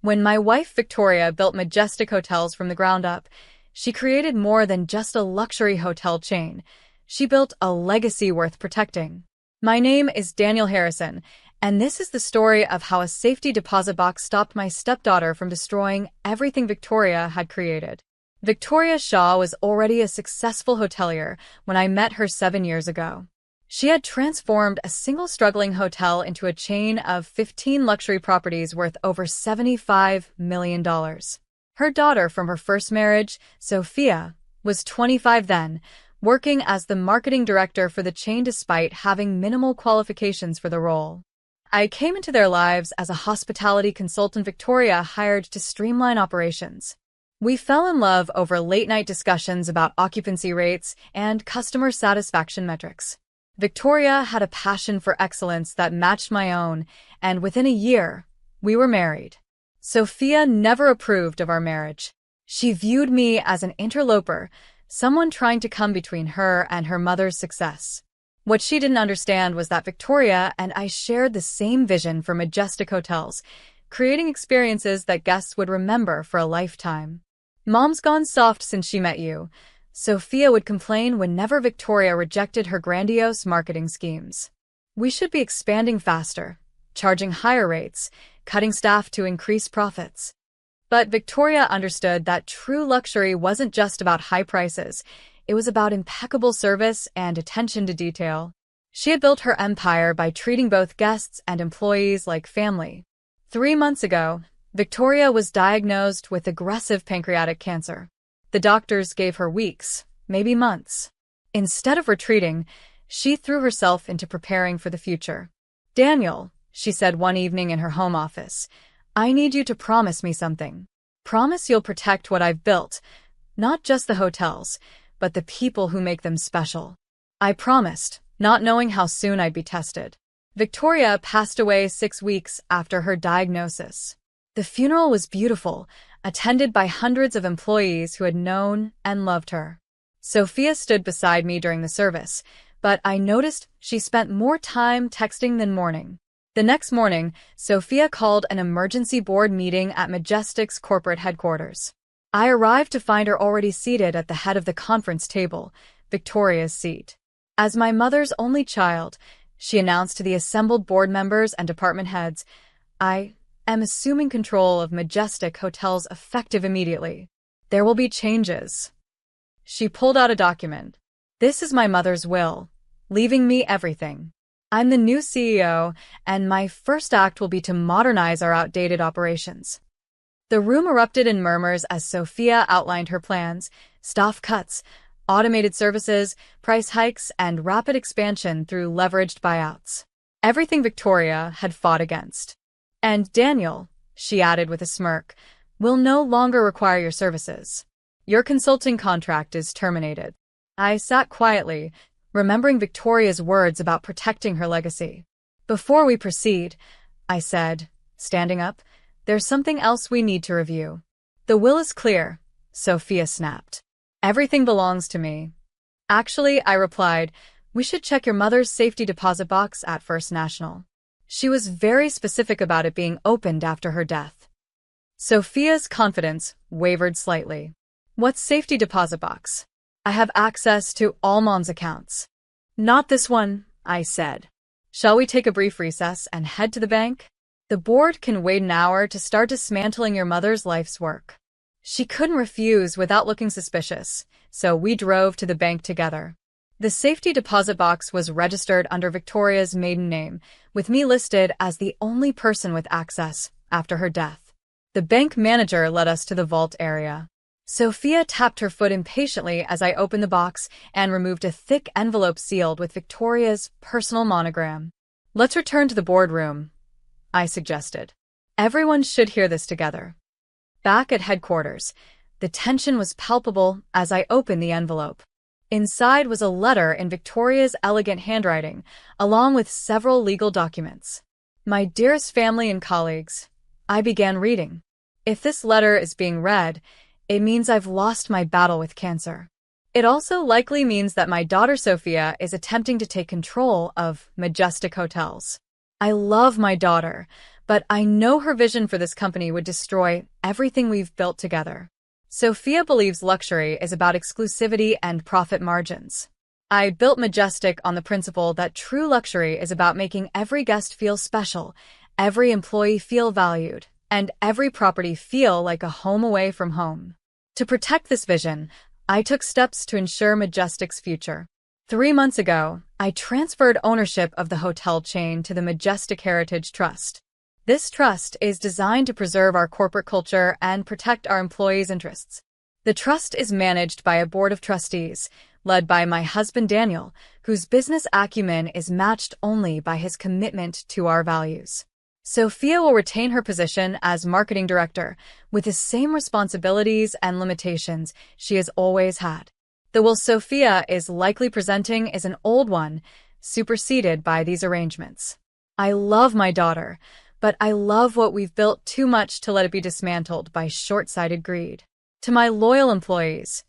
When my wife Victoria built Majestic Hotels from the ground up, she created more than just a luxury hotel chain. She built a legacy worth protecting. My name is Daniel Harrison, and this is the story of how a safety deposit box stopped my stepdaughter from destroying everything Victoria had created. Victoria Shaw was already a successful hotelier when I met her 7 years ago. She had transformed a single struggling hotel into a chain of 15 luxury properties worth over $75 million. Her daughter from her first marriage, Sophia, was 25 then, working as the marketing director for the chain despite having minimal qualifications for the role. I came into their lives as a hospitality consultant Victoria hired to streamline operations. We fell in love over late-night discussions about occupancy rates and customer satisfaction metrics. Victoria had a passion for excellence that matched my own, and within a year, we were married. Sophia never approved of our marriage. She viewed me as an interloper, someone trying to come between her and her mother's success. What she didn't understand was that Victoria and I shared the same vision for Majestic Hotels, creating experiences that guests would remember for a lifetime. "Mom's gone soft since she met you," Sophia would complain whenever Victoria rejected her grandiose marketing schemes. "We should be expanding faster, charging higher rates, cutting staff to increase profits." But Victoria understood that true luxury wasn't just about high prices. It was about impeccable service and attention to detail. She had built her empire by treating both guests and employees like family. 3 months ago, Victoria was diagnosed with aggressive pancreatic cancer. The doctors gave her weeks, maybe months. Instead of retreating, she threw herself into preparing for the future. "Daniel," she said one evening in her home office, "I need you to promise me something. Promise you'll protect what I've built, not just the hotels, but the people who make them special." I promised, not knowing how soon I'd be tested. Victoria passed away 6 weeks after her diagnosis. The funeral was beautiful, attended by hundreds of employees who had known and loved her. Sophia stood beside me during the service, but I noticed she spent more time texting than mourning. The next morning, Sophia called an emergency board meeting at Majestic's corporate headquarters. I arrived to find her already seated at the head of the conference table, Victoria's seat. As my mother's only child, she announced to the assembled board members and department heads, "I am assuming control of Majestic Hotels effective immediately. There will be changes." She pulled out a document. "This is my mother's will, leaving me everything. I'm the new CEO, and my first act will be to modernize our outdated operations." The room erupted in murmurs as Sophia outlined her plans: staff cuts, automated services, price hikes, and rapid expansion through leveraged buyouts. Everything Victoria had fought against. "And Daniel," she added with a smirk, "will no longer require your services. Your consulting contract is terminated." I sat quietly, remembering Victoria's words about protecting her legacy. "Before we proceed," I said, standing up, "there's something else we need to review." "The will is clear," Sophia snapped. "Everything belongs to me." "Actually," I replied, "we should check your mother's safety deposit box at First National. She was very specific about it being opened after her death." Sophia's confidence wavered slightly. "What's safety deposit box? I have access to all Mom's accounts." "Not this one," I said. "Shall we take a brief recess and head to the bank? The board can wait an hour to start dismantling your mother's life's work." She couldn't refuse without looking suspicious, so we drove to the bank together. The safety deposit box was registered under Victoria's maiden name, with me listed as the only person with access after her death. The bank manager led us to the vault area. Sophia tapped her foot impatiently as I opened the box and removed a thick envelope sealed with Victoria's personal monogram. "Let's return to the boardroom," I suggested. "Everyone should hear this together." Back at headquarters, the tension was palpable as I opened the envelope. Inside was a letter in Victoria's elegant handwriting, along with several legal documents. "My dearest family and colleagues," I began reading. "If this letter is being read, it means I've lost my battle with cancer. It also likely means that my daughter Sophia is attempting to take control of Majestic Hotels. I love my daughter, but I know her vision for this company would destroy everything we've built together. Sophia believes luxury is about exclusivity and profit margins. I built Majestic on the principle that true luxury is about making every guest feel special, every employee feel valued, and every property feel like a home away from home. To protect this vision, I took steps to ensure Majestic's future. 3 months ago, I transferred ownership of the hotel chain to the Majestic Heritage Trust. This trust is designed to preserve our corporate culture and protect our employees' interests. The trust is managed by a board of trustees, led by my husband Daniel, whose business acumen is matched only by his commitment to our values. Sophia will retain her position as marketing director, with the same responsibilities and limitations she has always had. The will Sophia is likely presenting is an old one, superseded by these arrangements. I love my daughter, but I love what we've built too much to let it be dismantled by short-sighted greed. To my loyal employees,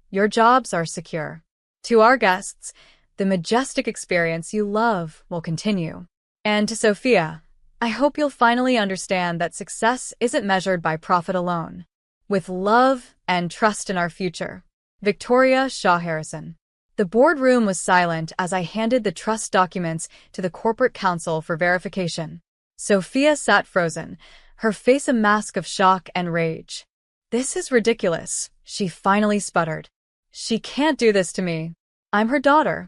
your jobs are secure. To our guests, the Majestic experience you love will continue. And to Sophia, I hope you'll finally understand that success isn't measured by profit alone. With love and trust in our future. Victoria Shaw Harrison. The boardroom was silent as I handed the trust documents to the corporate counsel for verification. Sophia sat frozen, her face a mask of shock and rage. "This is ridiculous," she finally sputtered. "She can't do this to me. I'm her daughter."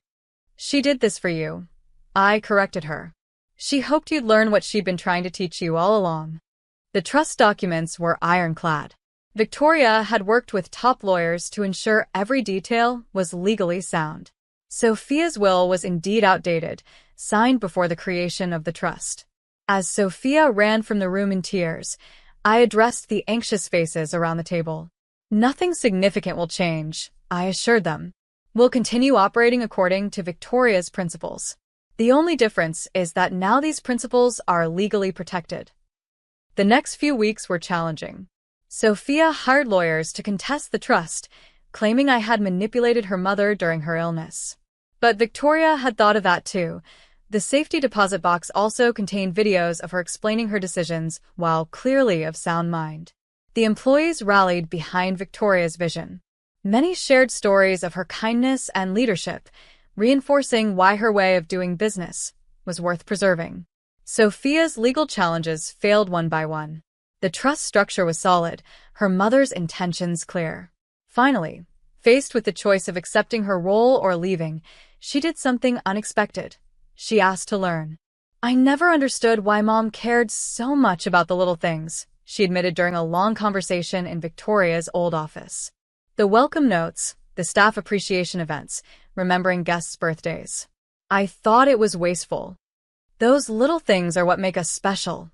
"She did this for you," I corrected her. "She hoped you'd learn what she'd been trying to teach you all along." The trust documents were ironclad. Victoria had worked with top lawyers to ensure every detail was legally sound. Sophia's will was indeed outdated, signed before the creation of the trust. As Sophia ran from the room in tears, I addressed the anxious faces around the table. "Nothing significant will change," I assured them. "We'll continue operating according to Victoria's principles. The only difference is that now these principles are legally protected." The next few weeks were challenging. Sophia hired lawyers to contest the trust, claiming I had manipulated her mother during her illness. But Victoria had thought of that too. The safety deposit box also contained videos of her explaining her decisions while clearly of sound mind. The employees rallied behind Victoria's vision. Many shared stories of her kindness and leadership, reinforcing why her way of doing business was worth preserving. Sophia's legal challenges failed one by one. The trust structure was solid, her mother's intentions clear. Finally, faced with the choice of accepting her role or leaving, she did something unexpected. She asked to learn. "I never understood why Mom cared so much about the little things," she admitted during a long conversation in Victoria's old office. The welcome notes, the staff appreciation events, remembering guests' birthdays. "I thought it was wasteful." "Those little things are what make us special,"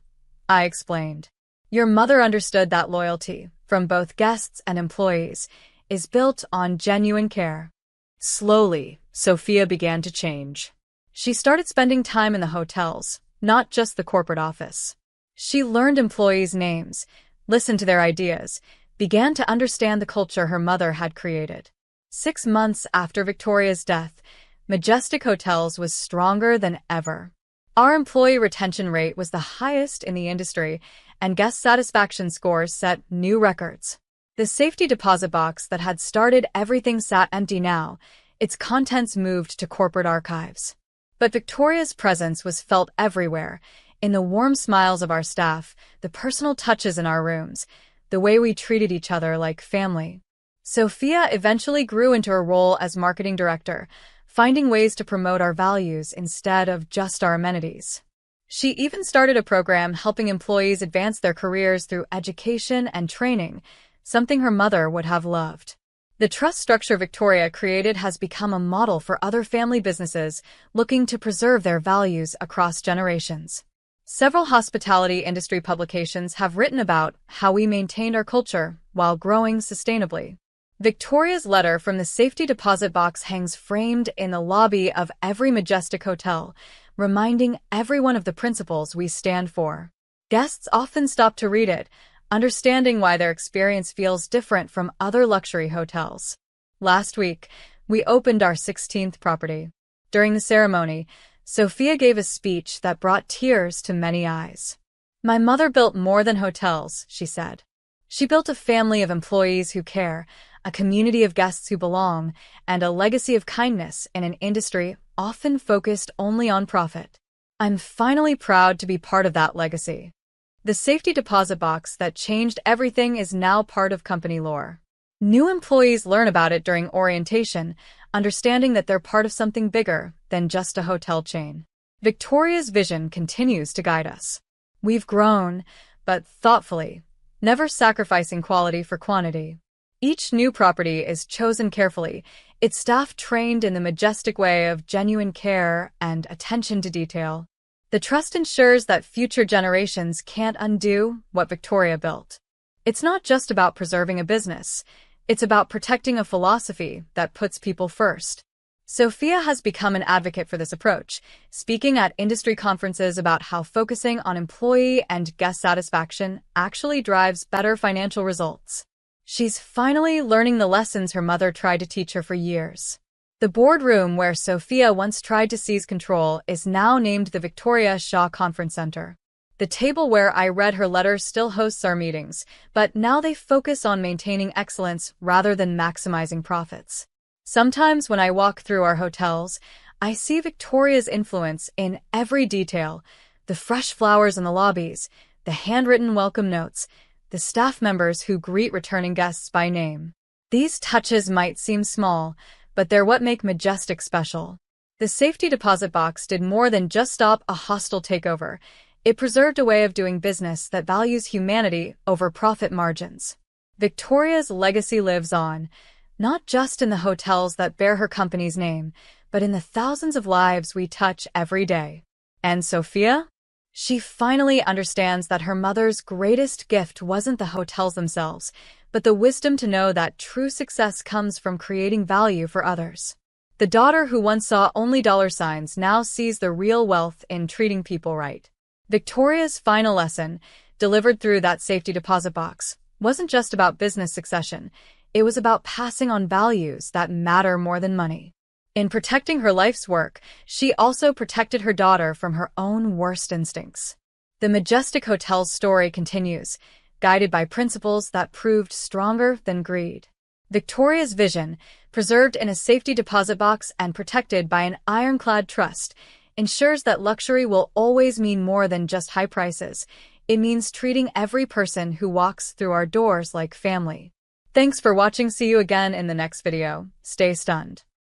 I explained. "Your mother understood that loyalty, from both guests and employees, is built on genuine care." Slowly, Sophia began to change. She started spending time in the hotels, not just the corporate office. She learned employees' names, listened to their ideas, began to understand the culture her mother had created. 6 months after Victoria's death, Majestic Hotels was stronger than ever. Our employee retention rate was the highest in the industry, and guest satisfaction scores set new records. The safety deposit box that had started everything sat empty now, its contents moved to corporate archives. But Victoria's presence was felt everywhere, in the warm smiles of our staff, the personal touches in our rooms, the way we treated each other like family. Sophia eventually grew into her role as marketing director, finding ways to promote our values instead of just our amenities. She even started a program helping employees advance their careers through education and training, something her mother would have loved. The trust structure Victoria created has become a model for other family businesses looking to preserve their values across generations. Several hospitality industry publications have written about how we maintained our culture while growing sustainably. Victoria's letter from the safety deposit box hangs framed in the lobby of every Majestic hotel, reminding everyone of the principles we stand for. Guests often stop to read it, understanding why their experience feels different from other luxury hotels. Last week, we opened our 16th property. During the ceremony, Sophia gave a speech that brought tears to many eyes. My mother built more than hotels, she said. She built a family of employees who care, a community of guests who belong, and a legacy of kindness in an industry often focused only on profit. I'm finally proud to be part of that legacy. The safety deposit box that changed everything is now part of company lore. New employees learn about it during orientation, understanding that they're part of something bigger than just a hotel chain. Victoria's vision continues to guide us. We've grown, but thoughtfully, never sacrificing quality for quantity. Each new property is chosen carefully, its staff trained in the majestic way of genuine care and attention to detail. The trust ensures that future generations can't undo what Victoria built. It's not just about preserving a business, it's about protecting a philosophy that puts people first. Sophia has become an advocate for this approach, speaking at industry conferences about how focusing on employee and guest satisfaction actually drives better financial results. She's finally learning the lessons her mother tried to teach her for years. The boardroom where Sophia once tried to seize control is now named the Victoria Shaw Conference Center. The table where I read her letter still hosts our meetings, but now they focus on maintaining excellence rather than maximizing profits. Sometimes when I walk through our hotels, I see Victoria's influence in every detail: the fresh flowers in the lobbies, the handwritten welcome notes, the staff members who greet returning guests by name. These touches might seem small, but they're what make Majestic special. The safety deposit box did more than just stop a hostile takeover. It preserved a way of doing business that values humanity over profit margins. Victoria's legacy lives on, not just in the hotels that bear her company's name, but in the thousands of lives we touch every day. And Sophia? She finally understands that her mother's greatest gift wasn't the hotels themselves, but the wisdom to know that true success comes from creating value for others. The daughter who once saw only dollar signs now sees the real wealth in treating people right. Victoria's final lesson, delivered through that safety deposit box, wasn't just about business succession. It was about passing on values that matter more than money. In protecting her life's work, she also protected her daughter from her own worst instincts. The Majestic Hotel's story continues, guided by principles that proved stronger than greed. Victoria's vision, preserved in a safety deposit box and protected by an ironclad trust, ensures that luxury will always mean more than just high prices. It means treating every person who walks through our doors like family. Thanks for watching. See you again in the next video. Stay stunned.